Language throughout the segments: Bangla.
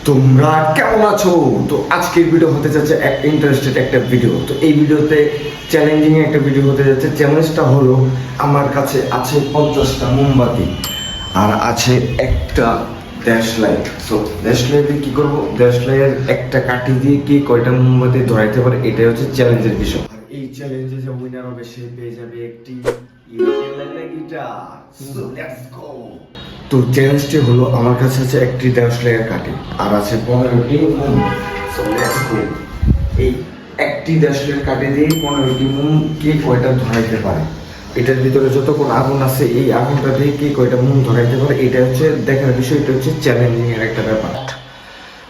তোমরা কেমন আছো? তো আজকের ভিডিও হতে যাচ্ছে এক ইন্টারেস্টেড একটা ভিডিও। তো এই ভিডিওতে চ্যালেঞ্জিং একটা ভিডিও হতে যাচ্ছে। চ্যালেঞ্জটা হলো আমার কাছে আছে 50টা মোমবাতি আর আছে একটা দেশ লাইট। তো দেশ লাইটে কি করব? দেশ লাইটের একটা কাঠি দিয়ে কি কয়টা মোমবাতি ধরাইতে পারে, এটাই হচ্ছে চ্যালেঞ্জের বিষয়। আর এই চ্যালেঞ্জে যে উইনার হবে সে পেয়ে যাবে একটি গিটার। So let's go. তো চ্যালেঞ্জটি হলো আমার কাছে আছে একটি 10 লাইটের কাঠি আর আছে 15টি মোম। So let's go. এই একটি 10 লাইটের কাঠি দিয়ে 15টি মোম কে কয়টা ধরাইতে পারে, এটার ভিতরে যতক্ষণ আগুন আছে এই আগুনটা দিয়ে কে কয়টা মোম ধরাইতে পারে, এটা হচ্ছে দেখার বিষয়। এটা হচ্ছে চ্যালেঞ্জিং এর একটা ব্যাপার।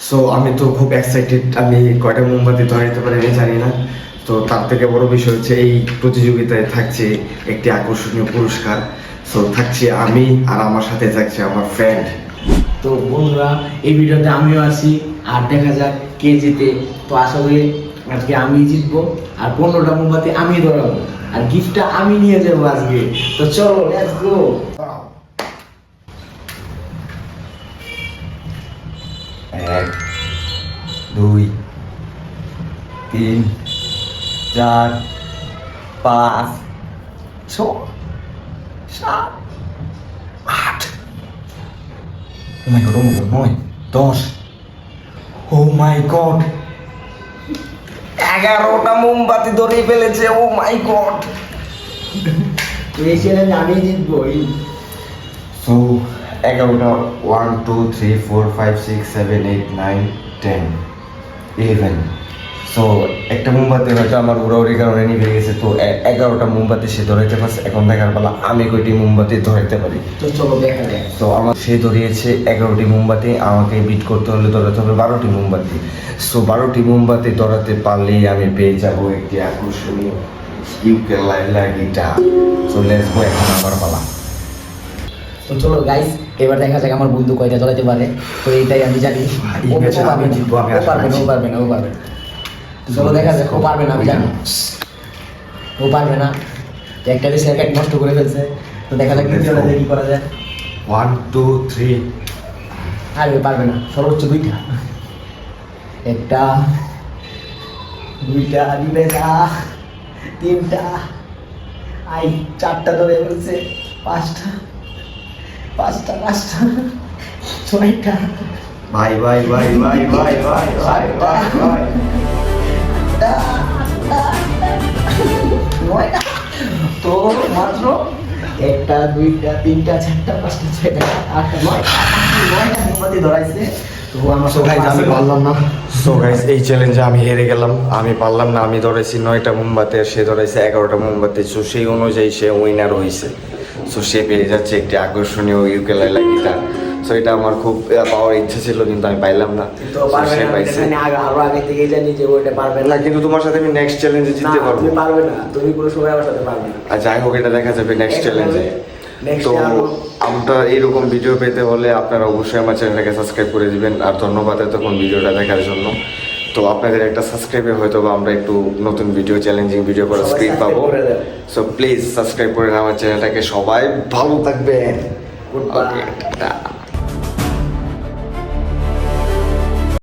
সো আমি তো খুব এক্সাইটেড, আমি কয়টা মোমবাতি ধরাইতে পারি আমি জানি না। তো তার থেকে বড় বিষয় হচ্ছে এই প্রতিযোগিতায় থাকছে একটি আকর্ষণীয় পুরস্কার। সো থাকছি আমি আর আমার সাথে থাকছে আমার ফ্রেন্ড। তো বন্ধুরা, এই ভিডিওতে আমিও আছি আর দেখা যাক কে জিতে। তো আশা করি আজকে আমি জিতবো আর 15টা মোমবাতি আমি ধরাবো আর গিফটটা আমি নিয়ে যাবো আজকে। তো চলো let's go. 1 2 3 4 5 6 7 8 Oh my god, 9 10 Oh my god, 11টা মোমবাতি ধরে ফেলেছে। ও মাই গড। তো এই চ্যালেঞ্জে আমি জিতবো। সো 11টা 1 2 3 4 5 6 7 8 9 10 11। সো একটা মোমবাতি হয়তো আমার উড়াউড়ির কারণে নিভে গেছে। তো 11টা মোমবাতি সে ধরাইতে পারছে। এখন দেখার পালা আমি কয়টি মোমবাতি ধরাইতে পারি। তো চলো দেখা যাক। তো আমার সে ধরিয়েছে 11টি মোমবাতি, আমাকে বিট করতে হলে ধরাতে হবে 12টি মোমবাতি। সো 12টি মোমবাতি ধরাতে পারলেই আমি পেয়ে যাবো একটি আকর্ষণীয় ukulele guitar. So let's go, এখন আমার পালা। তো চলো গাইস, এবার দেখা যাক আমার বন্ধু কয়টা ধরাতে পারে। তো এইটাই আমি জানি। এই ম্যাচে আমি জিতবো, আমি আশা রাখছি। ও পারবে না। তো চলো দেখা যাক। ও পারবে না, আমি জানি ও পারবে না। তো একটা বেশি এক নষ্ট করে ফেলছে। তো দেখা যাক কি করা যায়। 1 2 3 আর পারবে না, সর্বোচ্চ 2টা। একটা, 2টা, দিবে না, 3টা, 4টা ধরে ফেলছে, 5টা, 6টা। ভাই নয়টা। তো মাত্র 1টা 2টা 3টা 4টা 5টা 6টা 8টা 9টা মোমবাতি ধরাইছে। তো আমার সো গাইস আমি পারলাম না। সো গাইস এই চ্যালেঞ্জে আমি হেরে গেলাম, আমি পারলাম না। আমি ধরেছি 9টা মোমবাতি আর সে ধরেছে 11টা মোমবাতি। সো সেই অনুযায়ী সে উইনার হয়েছে। সো সে পেয়ে যাচ্ছে একটি আকর্ষণীয় ইউকেলেলে গিটার। সো এটা আমার খুব পাওয়ার ইচ্ছা ছিল কিন্তু আমি পাইলাম না। তো So, পারবে সে না, পাইছে আরো আগে থেকে জানি যে ওইটা পারবে না, কিন্তু তোমার সাথে আমি নেক্সট চ্যালেঞ্জে জিততে পারবো। তুমি পারবে না, তুমি পুরো সময় আমার সাথে পারবে না। আর যাই হোক, এটা দেখা যাবে নেক্সট চ্যালেঞ্জে। তো আমরা এইরকম ভিডিও পেতে হলে আপনারা অবশ্যই আমার চ্যানেলটাকে সাবস্ক্রাইব করে দিবেন। আর ধন্যবাদ এতক্ষণ ভিডিওটা দেখার জন্য। তো আপনাদের একটা সাবস্ক্রাইবে হয়তো বা আমরা একটু নতুন ভিডিও, চ্যালেঞ্জিং ভিডিও করার সবাই স্ক্রিপ্ট পাবো। subscribe করে দেন। সো প্লিজ সাবস্ক্রাইব করে আমার চ্যানেলটাকে। সবাই ভালো থাকবেন। Goodbye. Okay, ta-ta.